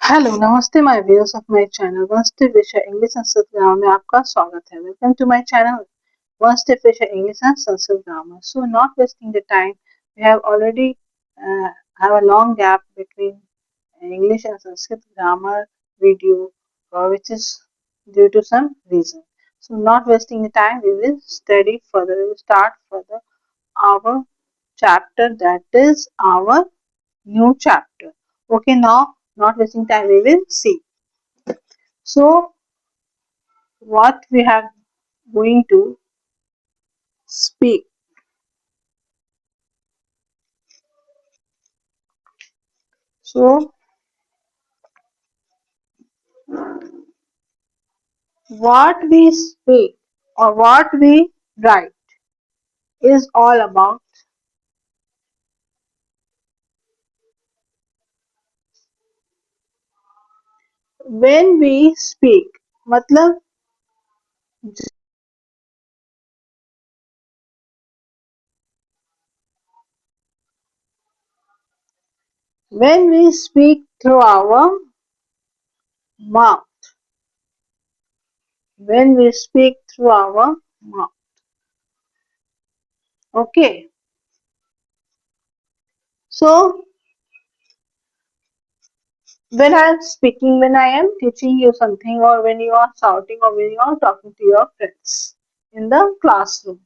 Hello नमस्ते my viewers of my channel नमस्ते विषय इंग्लिश संस्कृत ग्रामर में आपका स्वागत है। वेलकम टू माय चैनल नमस्ते विषय English and Sanskrit grammar. So not wasting the time, we have already have a long gap between English and Sanskrit grammar video, which is due to some reason. So not wasting the time, we will study further. We will start further our chapter, that is our new chapter. Okay, now not wasting time, we will see. So what we have going to speak. So what we speak or what we write is all about when we speak. मतलब when we speak through our mouth. When we speak through our mouth. Okay. So when I am speaking, when I am teaching you something, or when you are shouting, or when you are talking to your friends in the classroom,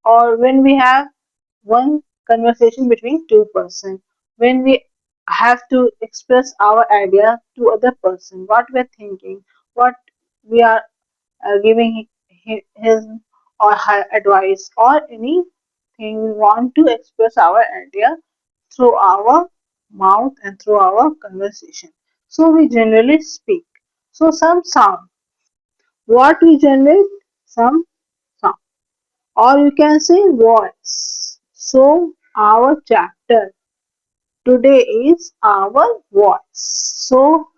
or when we have one conversation between two person, when we have to express our idea to other person, what we are thinking, what we are giving his or her advice, or anything we want to express our idea through our mouth and through our conversation. So we generally speak. So some sound. What we generate? Some sound, or you can say voice. So our chapter today is our voice. So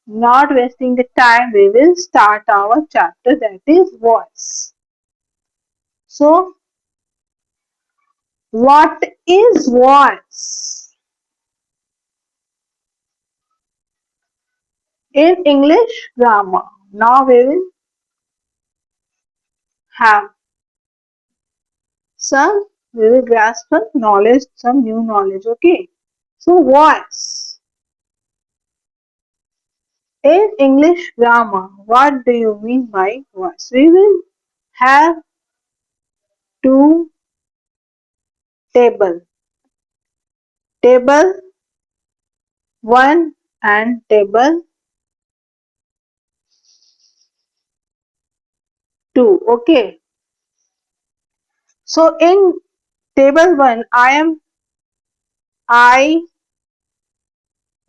not wasting the time, we will start our chapter, that is voice. So what is voice? In English grammar, now we will have some, we will grasp some knowledge, some new knowledge. Okay. So voice. In English grammar, what do you mean by voice? We will have two table. Table 1 and table 2. Okay. So in table 1, I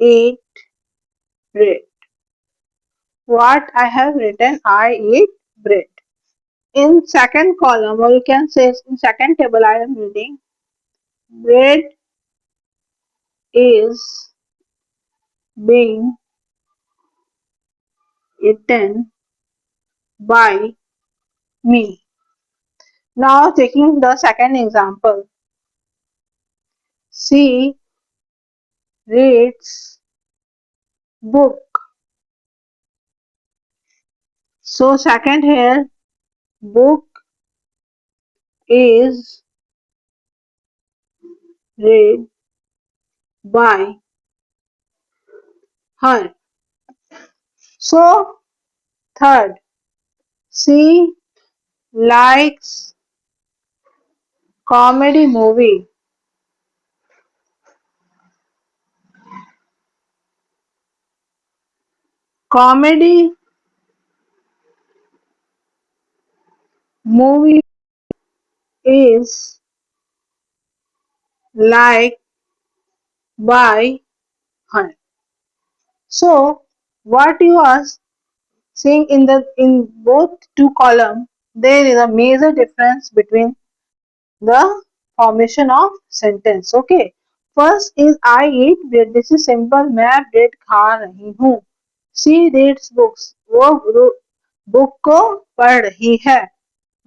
eat bread. What I have written, I eat bread. In second column, or you can say in second table, I am reading bread is being eaten by me. Now taking the second example, she reads book. So second here, book is read by her. So third, she likes comedy movie. Comedy movie is liked by her. So what you are seeing in both two columns, there is a major difference between the formation of sentence. Okay. First is I eat bread. This is simple. मैं bread खा रही हूँ. She reads books. वो book को पढ़ रही है.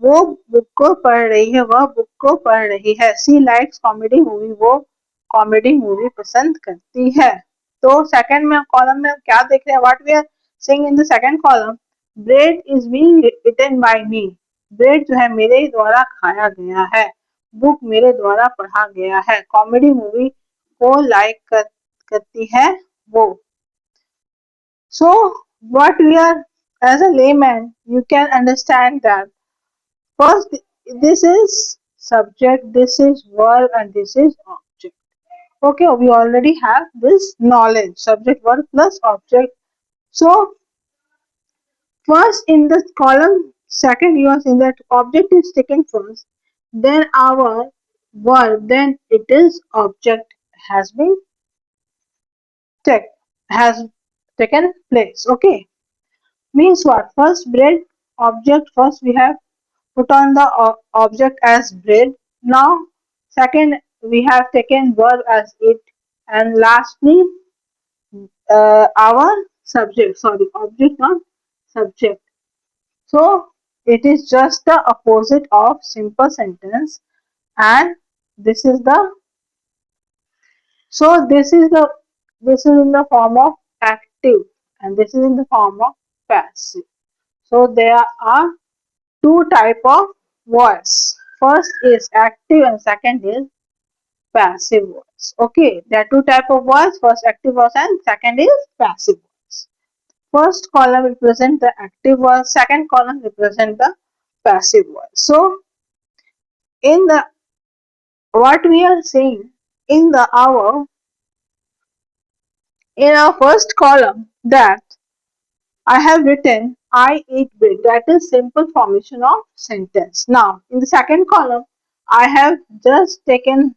वो बुक को पढ़ रही है. वह बुक को पढ़ रही है. She likes comedy movie. वो कॉमेडी मूवी पसंद करती है. तो सेकंड में कॉलम में हम क्या देख रहे हैं, what we are saying in the second column, bread is being eaten by me, bread जो है मेरे द्वारा खाया गया है, बुक मेरे द्वारा पढ़ा गया है, कॉमेडी मूवी को लाइक करती है वो। So what we are, as a layman you can understand that first this is subject, this is verb, and this is object. Okay, we already have this knowledge, subject verb plus object. So first in the column second you are saying that object is taken first, then our verb, then it is object has been take has taken place. Okay, means what, first bread object, first we have put on the object as bread. Now second we have taken verb as it, and lastly our subject, sorry, object not subject. So it is just the opposite of simple sentence, and this is the, so this is in the form of active, and this is in the form of passive. So there are two type of voice. First is active and second is passive voice. Okay, there are two type of voice. First active voice and second is passive voice. First column represent the active voice. Second column represent the passive voice. So in the, what we are saying in the our first column that I have written I eat bread. That is simple formation of sentence. Now in the second column I have just taken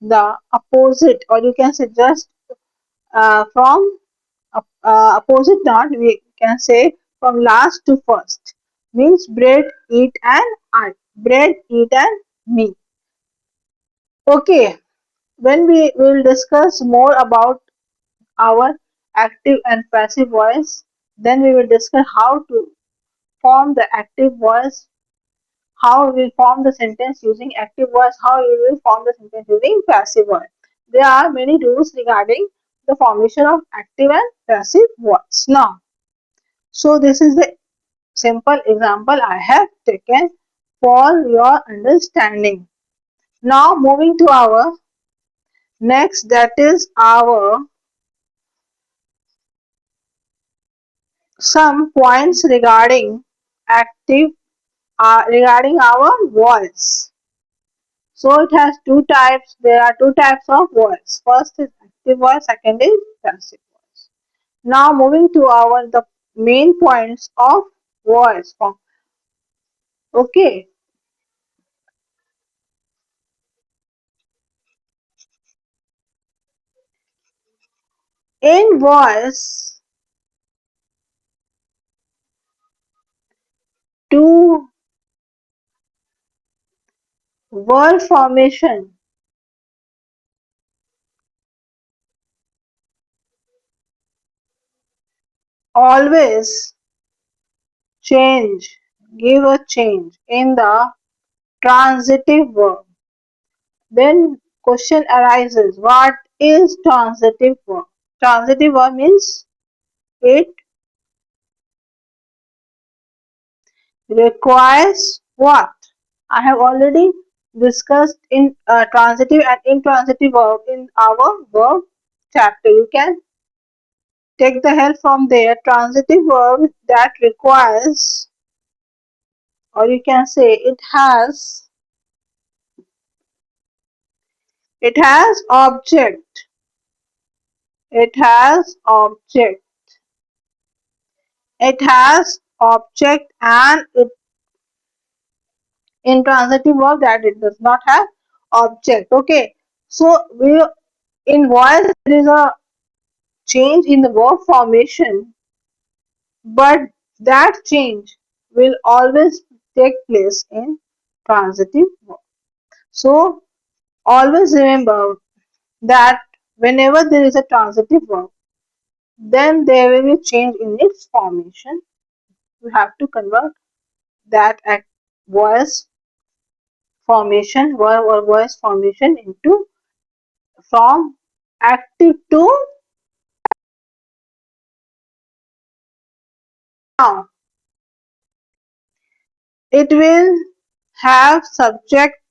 the opposite, or you can say just from opposite not, we can say from last to first, means bread, eat, and I. Bread, eat, and me. Okay, when we will discuss more about our active and passive voice, then we will discuss how to form the active voice, how we will form the sentence using active voice, how we will form the sentence using passive voice. There are many rules regarding the formation of active and passive voice. Now, so this is the simple example I have taken for your understanding. Now moving to our next, that is our some points regarding active, regarding our voice. So it has two types. There are two types of voice. First is active voice, second is passive voice. Now moving to our the main points of voice form. Okay, in voice, two word formation always change, give a change in the transitive verb. Then question arises, what is transitive verb? Transitive verb means it requires what? I have already discussed in transitive and intransitive verb in our verb chapter. You can take the help from there. Transitive verb that requires, or you can say it has object, it has object, it has object, and it, in transitive verb that it does not have object. Okay, so we, in voice there is a change in the verb formation, but that change will always take place in transitive verb. So always remember that whenever there is a transitive verb, then there will be change in its formation. You have to convert that voice formation, verb or voice formation into, from active to Now, it will have subject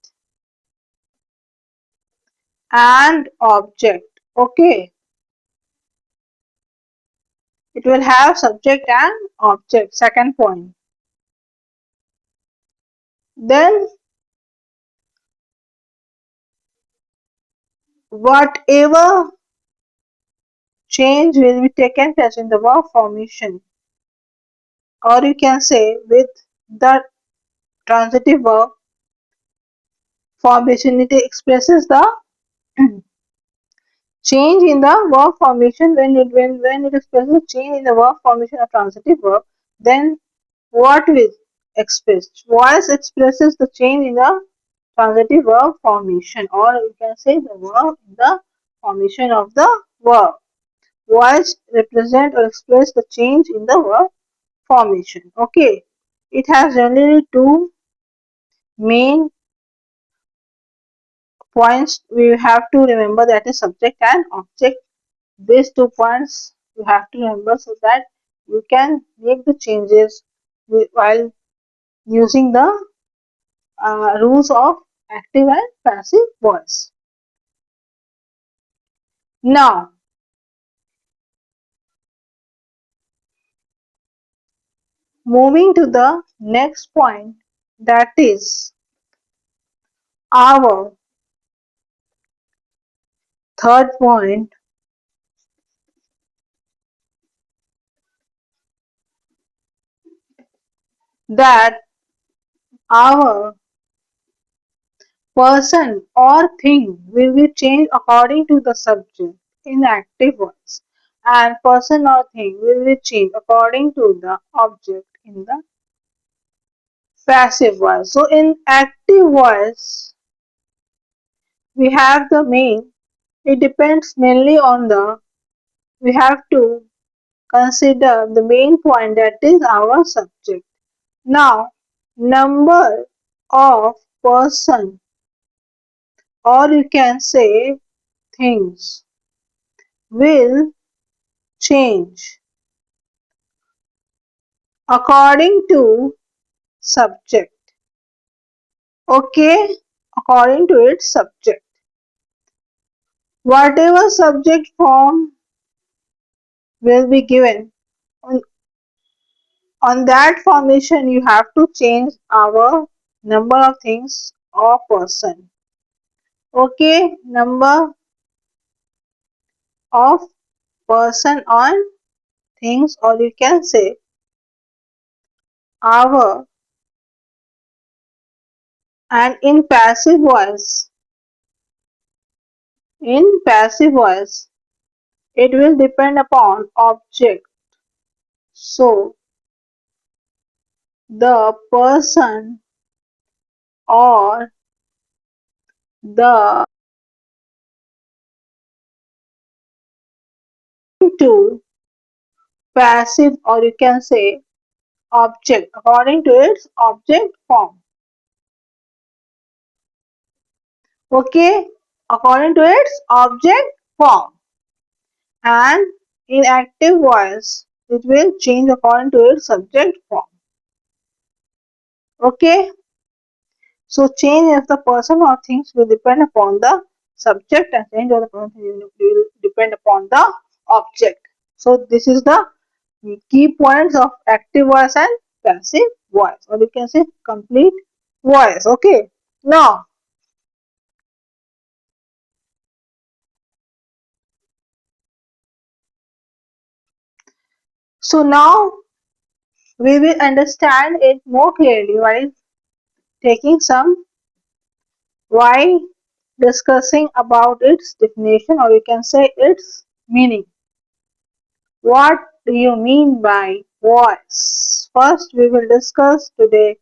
and object. Okay, it will have subject and object. Second point. Then, whatever change will be taken place in the verb formation, or you can say with the transitive verb formation, it expresses the change in the verb formation. When it expresses change in the verb formation of transitive verb, then what will express? Voice expresses the change in the transitive verb formation, or you can say the verb in the formation of the verb. Voice represent or express the change in the verb formation. Okay, it has generally two main points we have to remember, that is subject and object. These 2 points you have to remember so that you can make the changes while using the rules of active and passive voice. Now, moving to the next point, that is our third point, that our person or thing will be changed according to the subject in active voice, and person or thing will be changed according to the object in the passive voice. So in active voice we have the main, it depends mainly on the, we have to consider the main point, that is our subject. Now, number of person, or you can say things, will change according to subject. Okay, according to its subject. Whatever subject form will be given, on, on that formation you have to change our number of things or person. Okay, number of person on things, or you can say our, and in passive voice it will depend upon object. So the person or the to passive, or you can say object, according to its object form. Okay, according to its object form. And in active voice it will change according to its subject form. Okay, so change of the person or things will depend upon the subject, and change of the person will depend upon the object. So this is the key points of active voice and passive voice, or you can say complete voice. Okay, now, so now we will understand it more clearly while taking some, while discussing about its definition, or you can say its meaning. What do you mean by voice? First, we will discuss today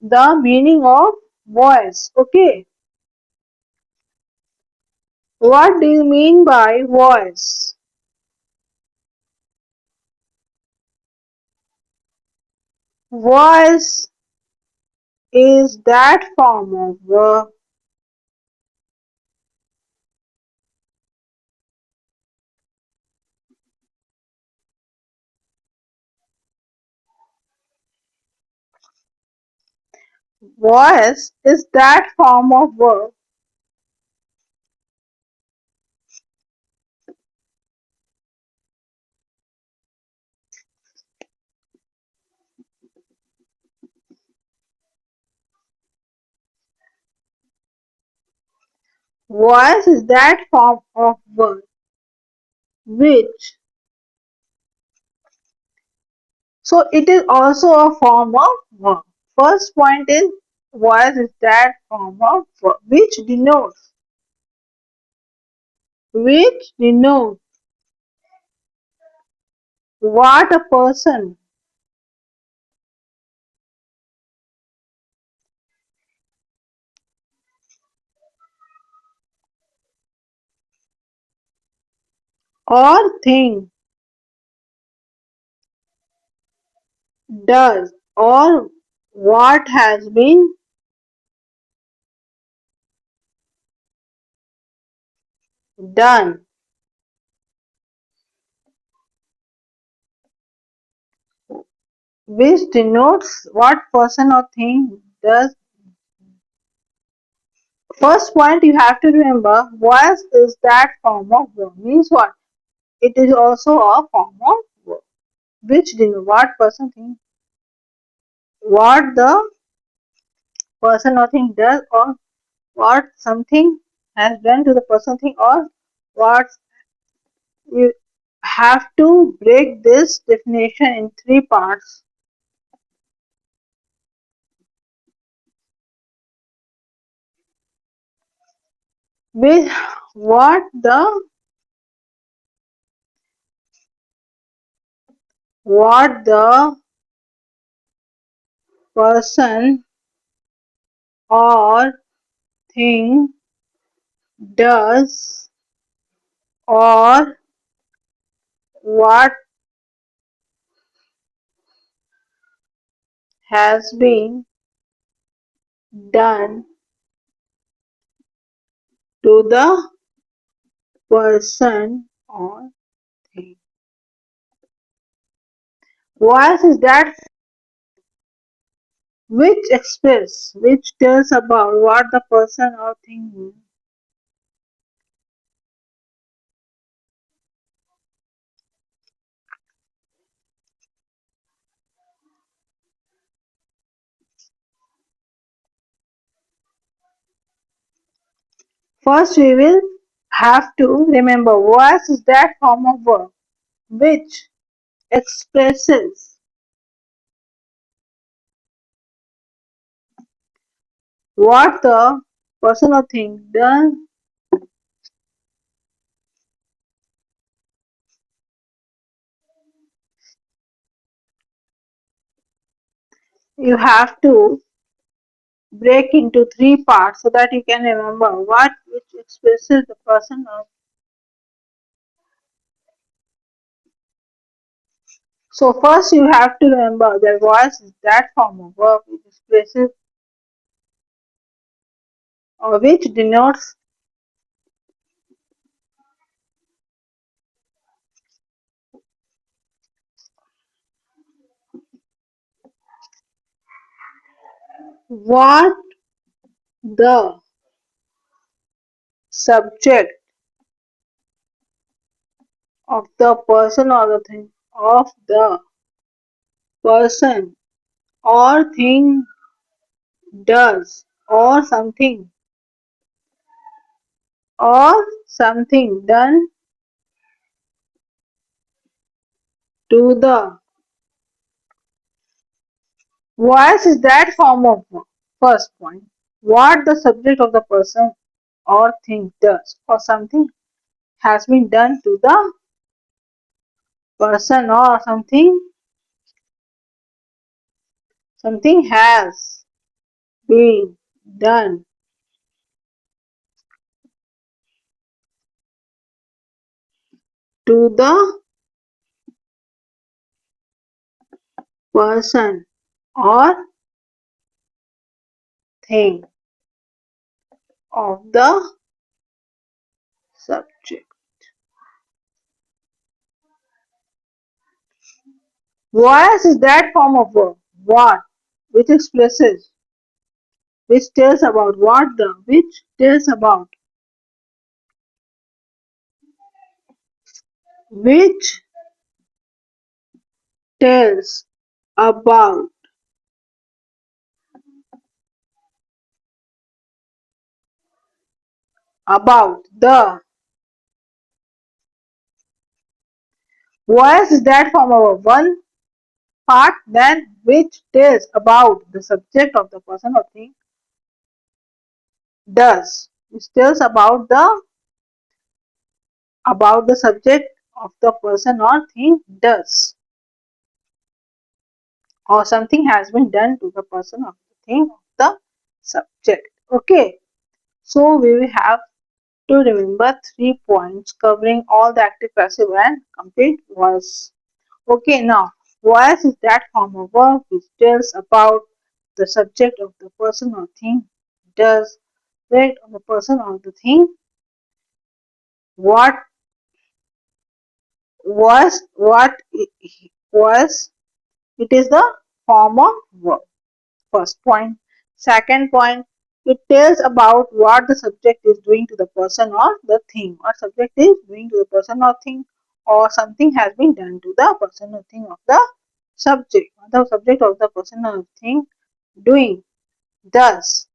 the meaning of voice. Okay, what do you mean by voice? Voice is that form of Was is that form of verb was is that form of verb which so it is also a form of verb. First point is was is that form of verb which denotes what a person or thing does or what has been done, which denotes what person or thing does. First point you have to remember was is that form of verb means what? It is also a form of verb which denotes what person thing what the person or thing does or what something has done to the person thing or what you have to break this definition in three parts. With what the person or thing does or what has been done to the person or thing. Voice is that which tells about what the person or thing is. First, we will have to remember voice is that form of verb which expresses what the person or thing does. You have to break into three parts so that you can remember what which expresses the person or so first you have to remember that voice is that form of verb which expresses or which denotes what the subject of the person or the thing of the person or thing does or something done to the voice is that form of verb. First point what the subject of the person or thing does or something has been done to the person or something has been done to the person or thing of the subject. Voice is that form of verb what which expresses which tells about what the which tells about which tells about the voice is that from our one part, then which tells about the subject of the person or thing does, which tells about the subject of the person or thing does, or something has been done to the person or the thing of the subject. Okay, so we will have to remember 3 points covering all the active, passive, and complete voice. Okay, now voice is that form of verb which tells about the subject of the person or thing does, right, of the person or the thing, what was, it is the form of verb. First point. Second point, it tells about what the subject is doing to the person or the thing. What subject is doing to the person or thing, or something has been done to the person or thing of the subject. What the subject of the person or thing doing. Thus,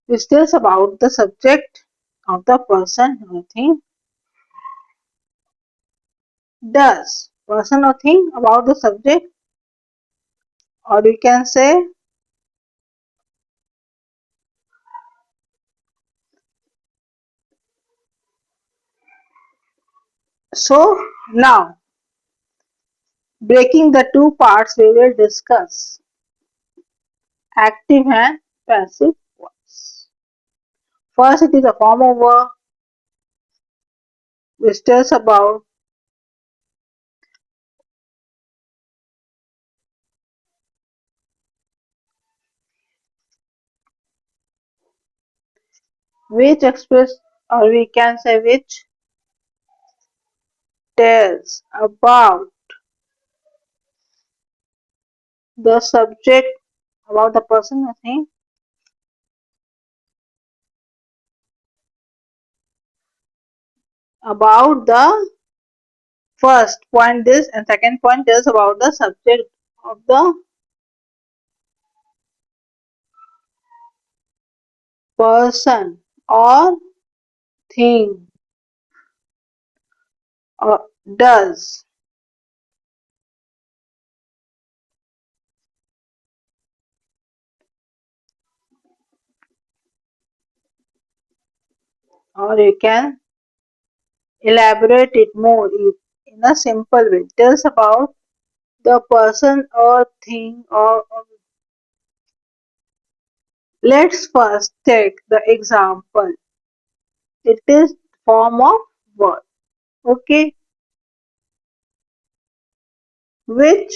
it tells about the subject of the person or thing does. Person or thing about the subject, or we can say so. Now, breaking the two parts, we will discuss active and passive voice. First, it is a form of verb which tells about which express, or we can say which tells about the subject, about the person or thing, about the first point this and second point tells about the subject of the person or thing, or does, or you can elaborate it more in a simple way. It tells about the person or thing, or let's first take the example. It is form of verb. Okay, which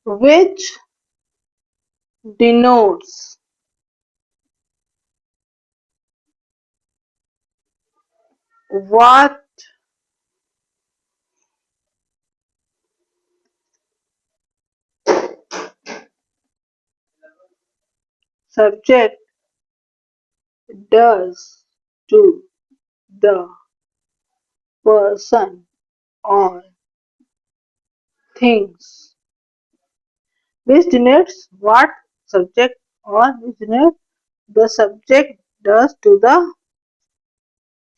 which denotes what subject does to the person or things, which denotes what subject, or which denotes the subject does to the,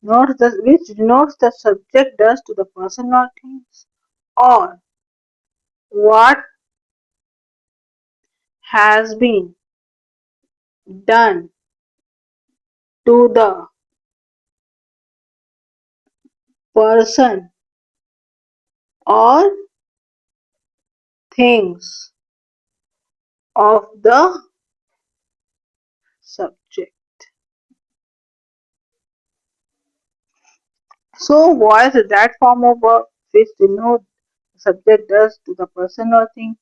not the, which denotes the subject does to the person or things, or what has been done to the person or things of the subject. So voice is that form of verb which denote the subject does to the person or thing,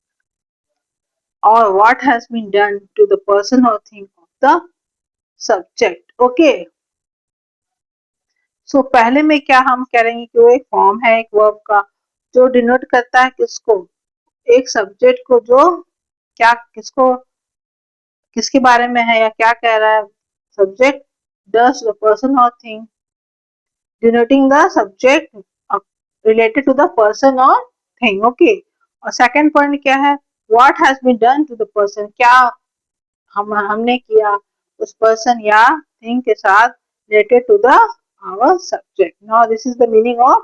or what has been done to the person or thing of the subject. Okay, सो पहले में क्या हम करेंगे कि वो एक form है एक वर्ब का जो डिनोट करता है किसको, एक सब्जेक्ट को जो क्या किसको किसके बारे में है या क्या कह रहा है। सब्जेक्ट डस द पर्सन और thing, denoting the subject uh, related to the person or thing. Okay, और सेकंड पॉइंट क्या है, what has been done to the person, क्या हमने किया उस पर्सन या थिंग के साथ related to the our subject. Now this is the meaning of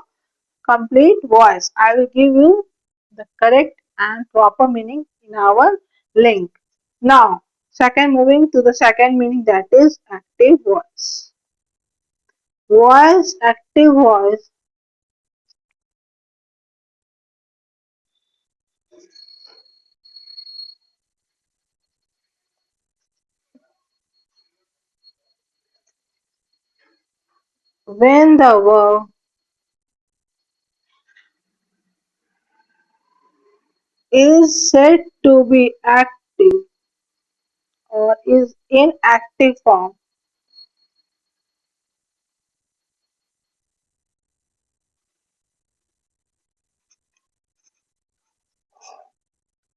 complete voice. I will give you the correct and proper meaning in our link. Now second, moving to the second meaning, that is active voice. Voice, active voice, when the verb is said to be active or is in active form.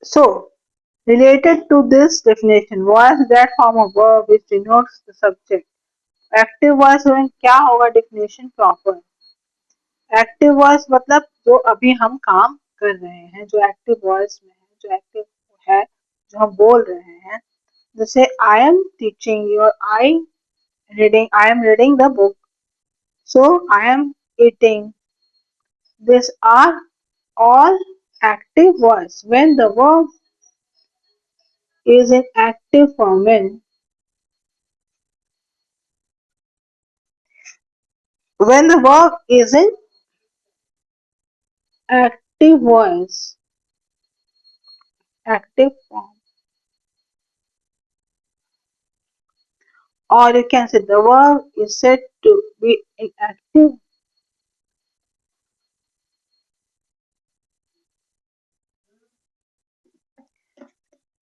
So, related to this definition, voice is that form of verb which denotes the subject. Active voice में क्या होगा definition proper? Active voice मतलब जो अभी हम काम कर रहे हैं, जो active voice में है, जो active है, जो हम बोल रहे हैं. जैसे I am teaching you, or I am reading the book. So I am eating. These are all active voice. When the verb is in active form, when the verb is in active voice, active form, or you can say the verb is said to be in active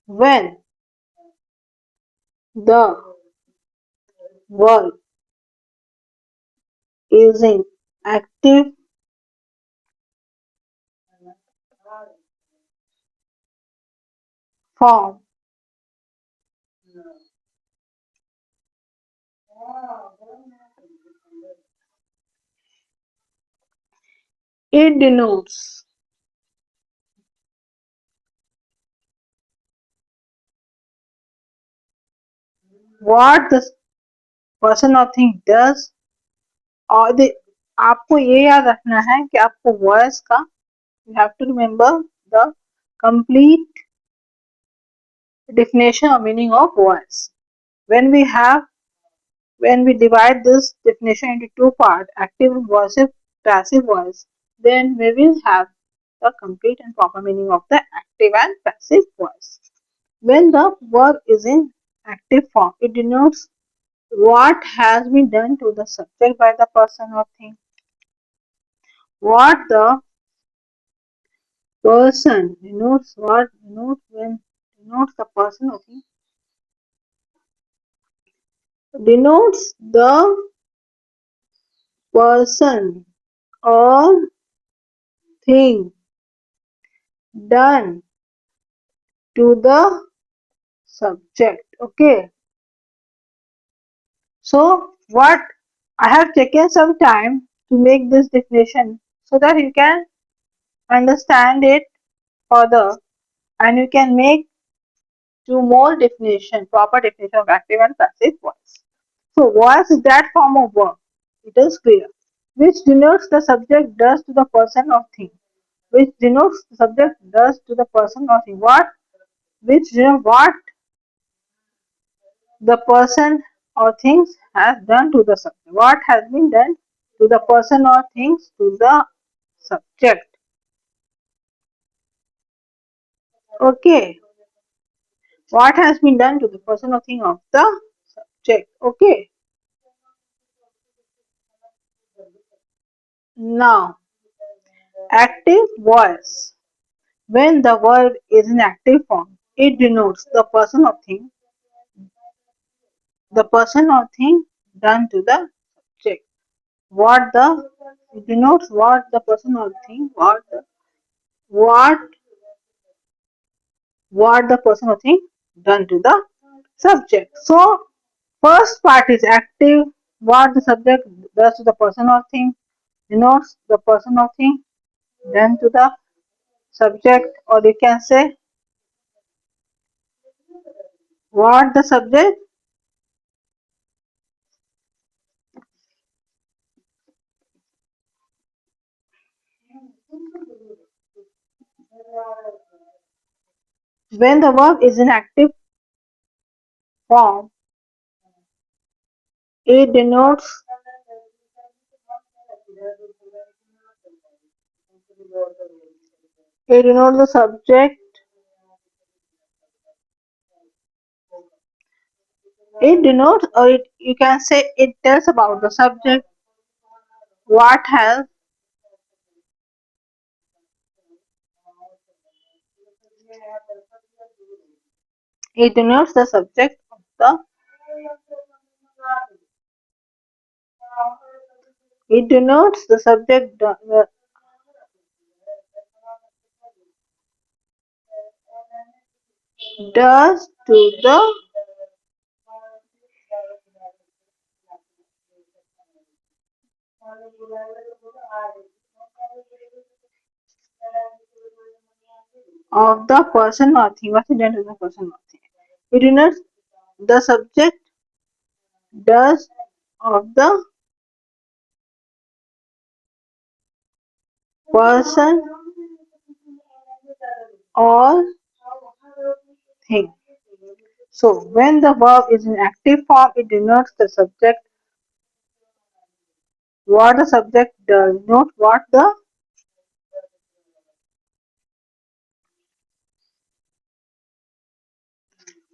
when the verb is in active form. It denotes what the person or thing does, और आपको ये याद रखना है कि आपको voice का, you have to remember the complete definition or meaning of voice. When we have when we divide this definition into two parts, active voice, passive voice, then we will have the complete and proper meaning of the active and passive voice. When the verb is in active form, it denotes what has been done to the subject by the person or thing. What the person denotes, what denotes when denotes the person or thing, denotes the person or thing done to the subject. Okay, so what I have taken some time to make this definition so that you can understand it further and you can make two more definition, proper definition of active and passive voice. So voice is that form of verb, it is clear, which denotes the subject does to the person or thing, which denotes the subject does to the person or thing, what which denotes what the person or things has done to the subject, what has been done to the person or things to the subject. Okay, what has been done to the person or thing of the subject. Okay, now active voice. When the word is in active form, it denotes the person or thing done to the subject. what the it denotes what the person or thing what what the person or thing done to the subject. So first part is active, what the subject does to the person or thing, denotes the person or thing done to the subject, or you can say what the subject when the verb is in active form, it denotes the subject. It denotes, or you can say it tells about the subject, what has, it denotes the subject of the, it denotes the subject does to the of the person or thing. What's it done to the person or thing? It denotes the subject does of the person or thing. So when the verb is in active form, it denotes the subject, what the subject does, not what the,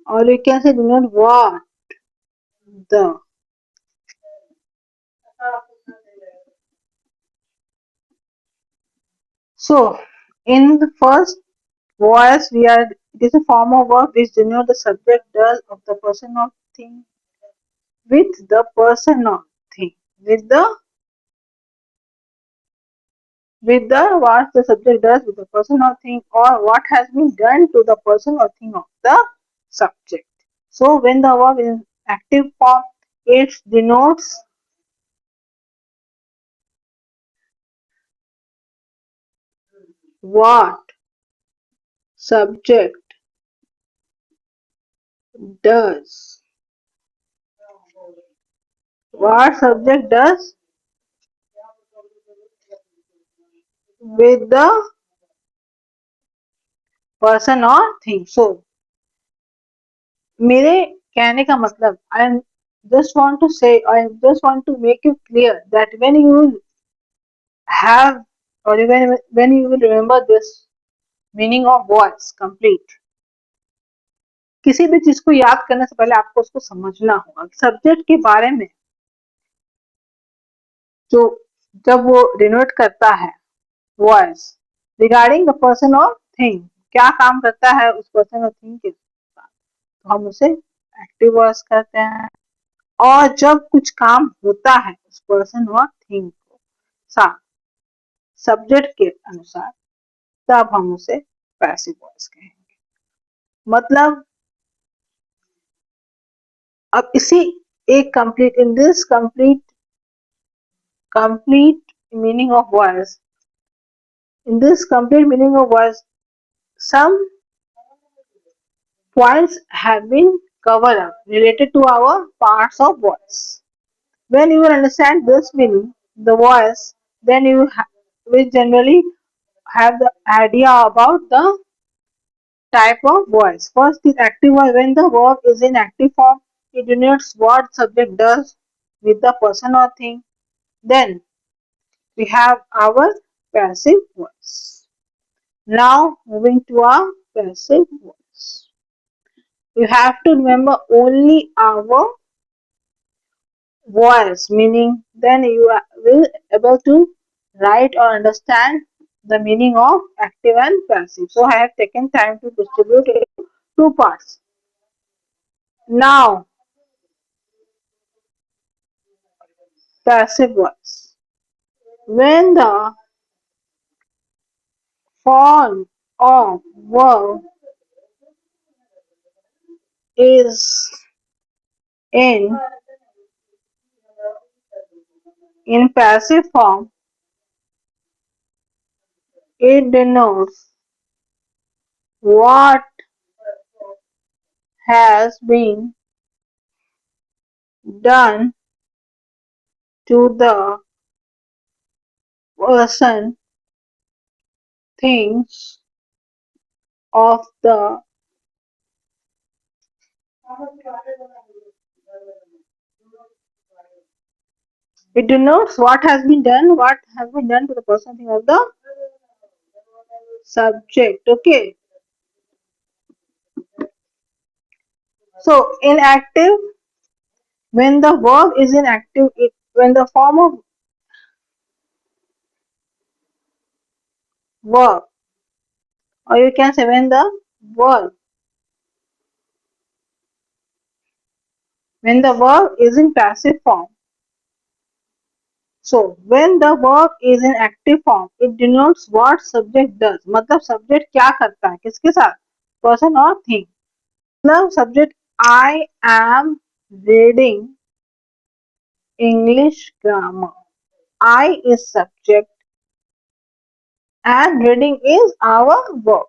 or you can say denote what the. So in the first voice, we are, it is a form of verb which denote the subject does of the person or thing with the person or thing with the what the subject does with the person or thing, or what has been done to the person or thing of the subject. So when the verb is in active form, it denotes what subject does, what subject does with the person or thing. So मेरे कहने का मतलब I just want to say, I just want to make you clear that when you have, or when you will remember this meaning of voice complete, किसी भी चीज को याद करने से पहले आपको उसको समझना होगा सब्जेक्ट के बारे में, जो जब वो डिनोट करता है वॉइस रिगार्डिंग द पर्सन और थिंग, क्या काम करता है उस पर्सन और थिंग के साथ, तो हम उसे एक्टिव वॉइस कहते हैं। और जब कुछ काम होता है उस पर्सन और थिंग को साथ सब्जेक्ट के अनुसार, तब हम उसे पैसिव वॉइस कहेंगे। मतलब अब इसी एक complete in this complete meaning of voice, in this complete meaning of voice, some points have been covered up related to our parts of voice. When you will understand this meaning, the voice, then you will generally have the idea about the type of voice. First is active voice. When the verb is in active form, it denotes what subject does with the person or thing. Then we have our passive voice. Now moving to our passive voice. You have to remember only our voice, meaning then you will able to write or understand the meaning of active and passive. So I have taken time to distribute it into two parts. Now passive voice. When the form of verb is in passive form, it denotes what has been done to the person, things of the. It denotes what has been done to the person, thing of the subject. Okay. So inactive, when the verb is inactive, when the form of verb, or you can say verb, when the verb is in passive form. So when the verb is in active form, it denotes what subject does. मतलब subject क्या करता है किसके साथ, person or thing. मतलब subject, I am reading English grammar. I is subject and reading is our verb.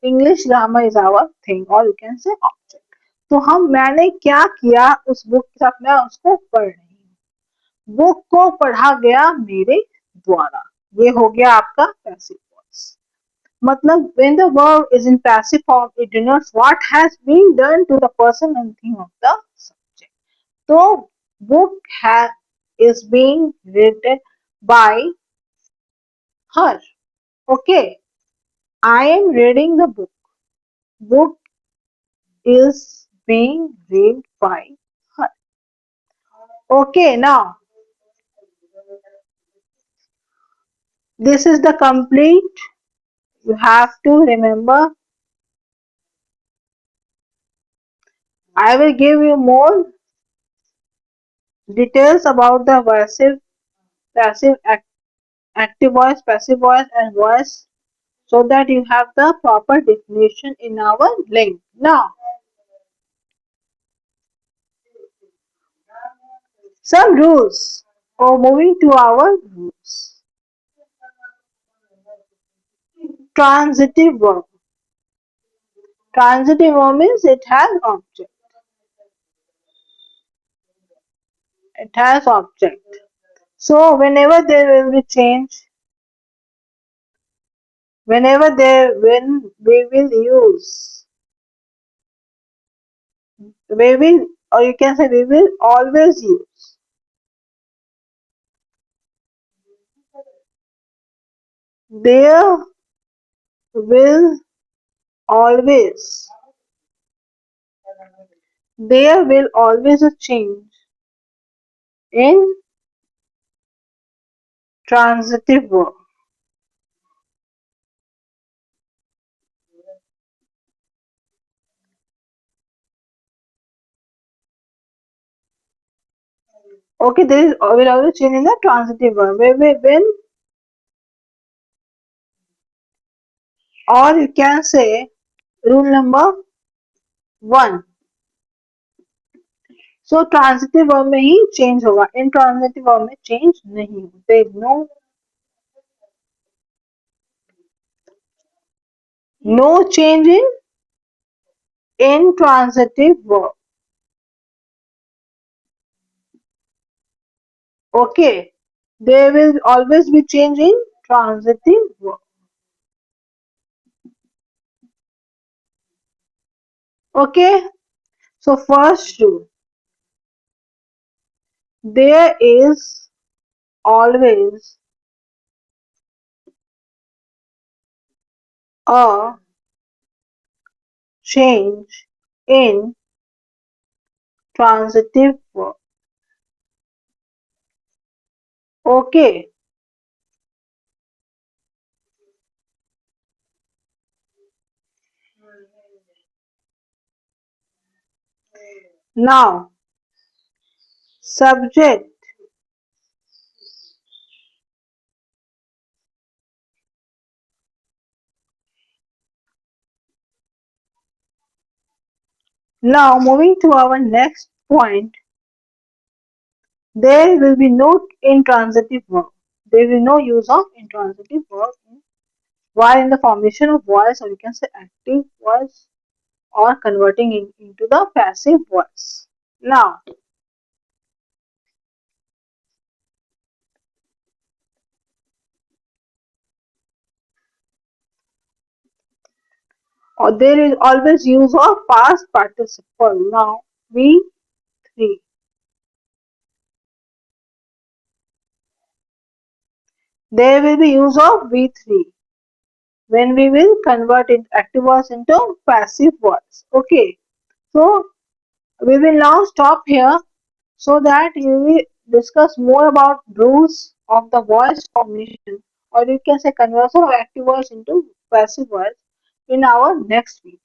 English grammar is our thing or you can say object. तो मैंने क्या किया उस बुक के साथ, मैं उसको पढ़ रही हूँ, बुक को पढ़ा गया मेरे द्वारा. ये हो गया आपका पैसिव वॉइस. मतलब when the verb is in passive form it denotes what has been done to the person and thing of the subject. So book is being written by her. Okay, I am reading the book. Book is being read by her. Okay, now this is the complete. You have to remember. I will give you more details about the passive, active voice, passive voice, and voice so that you have the proper definition in our link. Now, some rules. Or moving to our rules. Transitive verb. Transitive verb means it has object. It has object. So whenever there will be change, when we will use, we will, or you can say we will always use. There will always, there will always a change in transitive verb. Okay, there is will always change in the transitive verb. When, or you can say rule number 1. So transitive verb में ही change होगा. Intransitive verb में change नहीं होगा. There is no change in intransitive verb. Okay, there will always be change in transitive verb. Okay, so first rule, there is always a change in transitive verb. Okay, now subject Now moving to our next point, there will be no intransitive verb. There will be no use of intransitive verb while in the formation of voice, or you can say active voice, or converting into the passive voice. Now, or there is always use of past participle. Now, V3. There will be use of V3 when we will convert it active voice into passive voice. Okay. So, we will now stop here so that we will discuss more about rules of the voice formation, or you can say conversion of active voice into passive voice in our next video.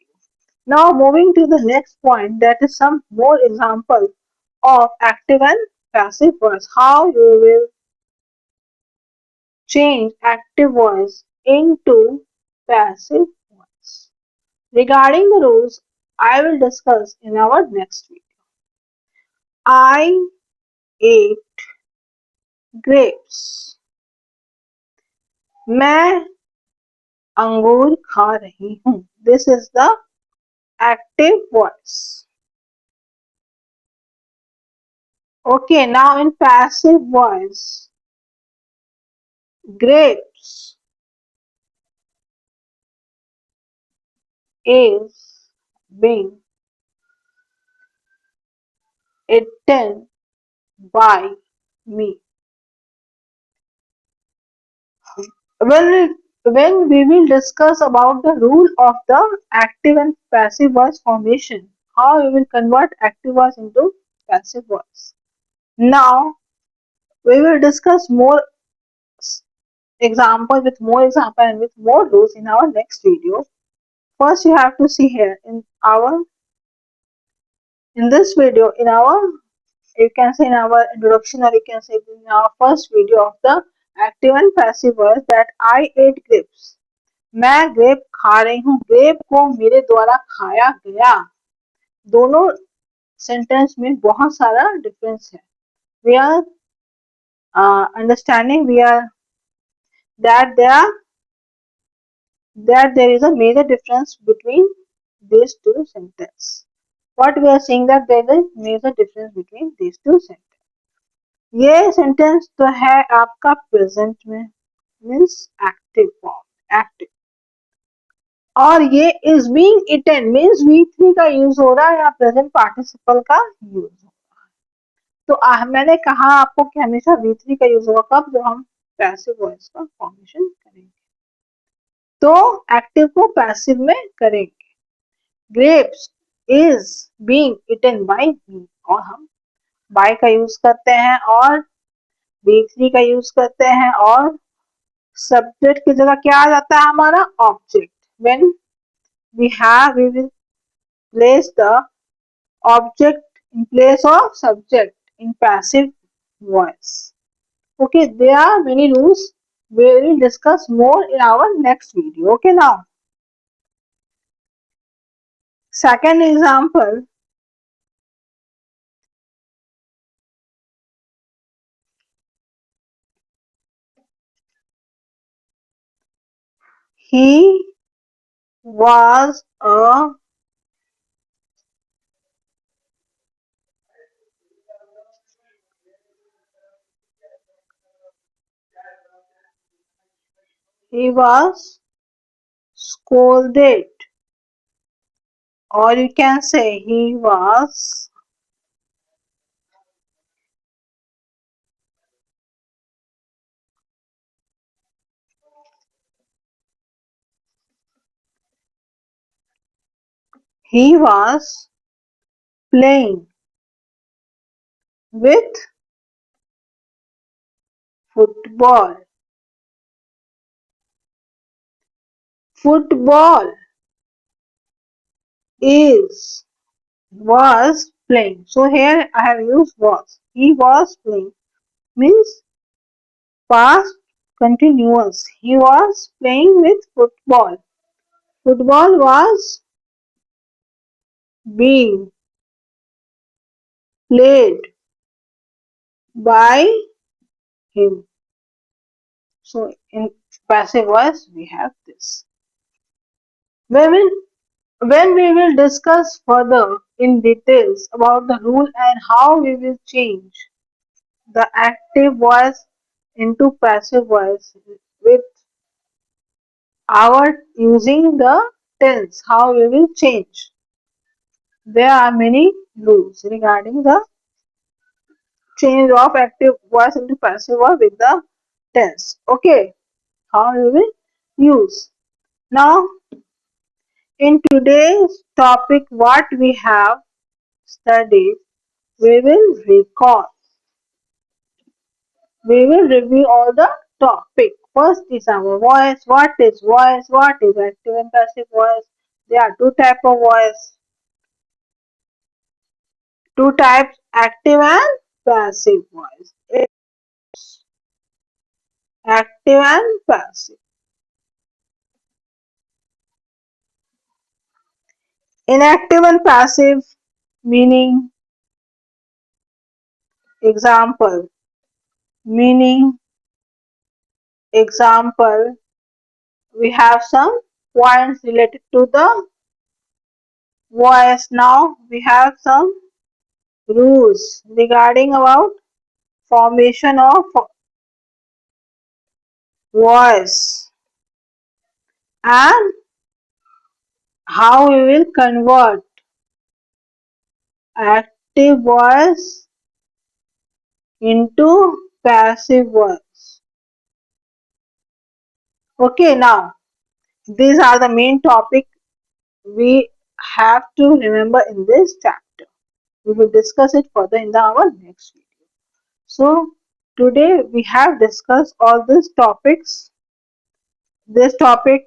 Now moving to the next point, that is some more example of active and passive voice. How you will change active voice into passive voice. Regarding the rules, I will discuss in our next video. I ate grapes. मैं अंगूर खा रही हूँ. This is the active voice. Okay, now in passive voice, grapes is being eaten by me. When we will discuss about the rule of the active and passive voice formation, how we will convert active voice into passive voice. Now we will discuss more example with more example and with more rules in our next video. First, you have to see here in this video, in our, you can say in our introduction, or you can say in our first video of the active and passive voice, that I ate grapes. मैं grep खा रही हूँ. Grep को मेरे द्वारा खाया गया. दोनों सेंटेंस में बहुत सारा डिफरेंस है. We are understanding we are that there is a major difference between these two sentences. What we are saying that there is a major difference between these two sentences. ये sentence तो है आपका present में, means active form, active. और ये is being eaten means V3 का use हो रहा है या प्रेजेंट पार्टिसिपल का यूज हो रहा है. तो मैंने कहा आपको कि हमेशा V3 का यूज होगा कब, जब हम पैसिव वॉइस का फॉर्मेशन करेंगे. तो एक्टिव को पैसिव में करेंगे. Grapes is being eaten by me, और हम बाय का यूज करते हैं और V3 का यूज करते हैं, और सब्जेक्ट की जगह क्या आ जाता है हमारा object. When we will place the object in place of subject in passive voice. Okay, there are many rules. We will discuss more in our next video. Okay, now second example, he was a he was scolded, or you can say he was playing with football. Football is was playing. So here I have used was. He was playing means past continuous. He was playing with football. Football was being played by him. So in passive voice we have this. When we, when we will discuss further in details about the rule and how we will change the active voice into passive voice with our using the tense, how we will change. There are many rules regarding the change of active voice into passive voice with the tense. Okay, how we will use. Now, in today's topic, what we have studied, we will recall. We will review all the topic. First is our voice. What is voice? What is active and passive voice? There are two types of voice. Two types, active and passive voice. It's active and passive. Inactive and passive meaning, example, meaning, example, we have some points related to the voice. Now we have some rules regarding about formation of voice and how we will convert active voice into passive voice. Okay, now these are the main topic we have to remember in this chapter. We will discuss it further in our next video. So today we have discussed all these topics. This topic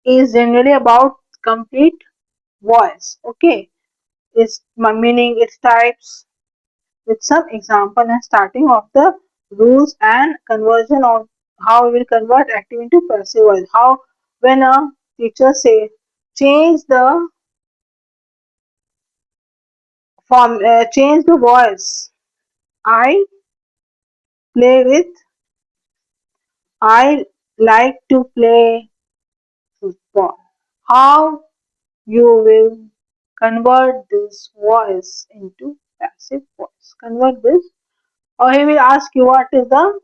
is generally about complete voice. Okay, its meaning, its types, with some example and starting of the rules and conversion of how we will convert active into passive voice. How when a teacher say change the change the voice. I play with. I like to play football. How you will convert this voice into passive voice. Convert this, or he will ask you what is the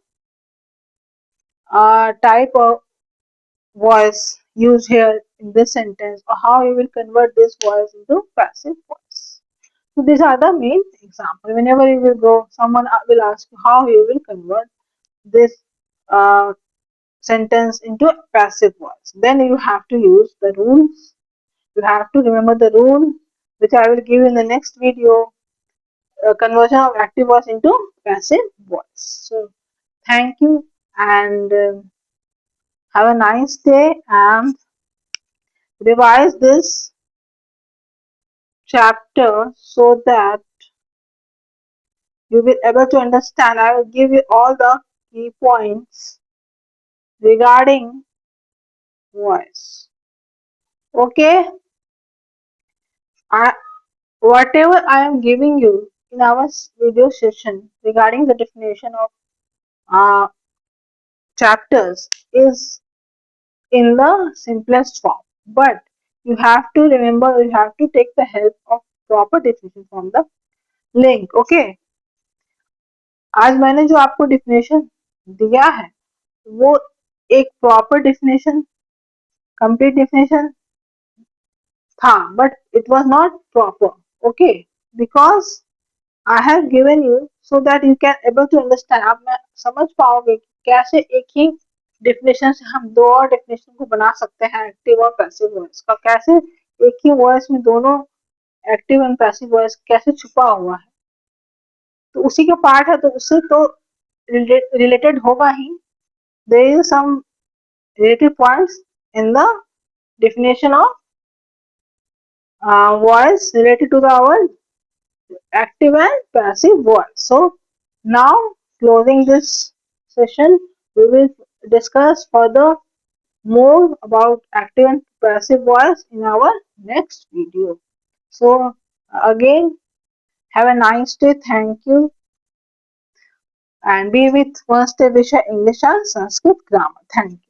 type of voice used here in this sentence, or how you will convert this voice into passive voice. So these are the main examples. Whenever you will go, someone will ask you how you will convert this uh, sentence into passive voice. Then you have to use the rules. You have to remember the rule, which I will give in the next video. Conversion of active voice into passive voice. So thank you and have a nice day and revise this chapter so that you will able to understand. I will give you all the key points regarding voice. Okay, I, whatever I am giving you in our video session regarding the definition of uh, chapters is in the simplest form, but you have to remember, you have to take the help of proper definition from the link. Okay, आज मैंने जो आपको definition दिया है वो एक proper definition, complete definition था, but it was not proper. Okay, because I have given you so that you can able to understand. आप मैं समझ पाओगे कि कैसे एक ही डेफिनेशन से हम दो और डेफिनेशन को बना सकते हैं एक्टिव और पैसिव वॉइस का, कैसे एक ही वॉइस में दोनों एक्टिव एंड पैसिव वॉइस कैसे छुपा हुआ है, तो उसी का पार्ट है, तो उससे तो रिलेटेड होगा ही. There is some related points in the definition of voice related to the our active and passive voice. So now closing this session, we will discuss further more about active and passive voice in our next video. So again, have a nice day. Thank you, and be with one step Vishay English and Sanskrit grammar. Thank you.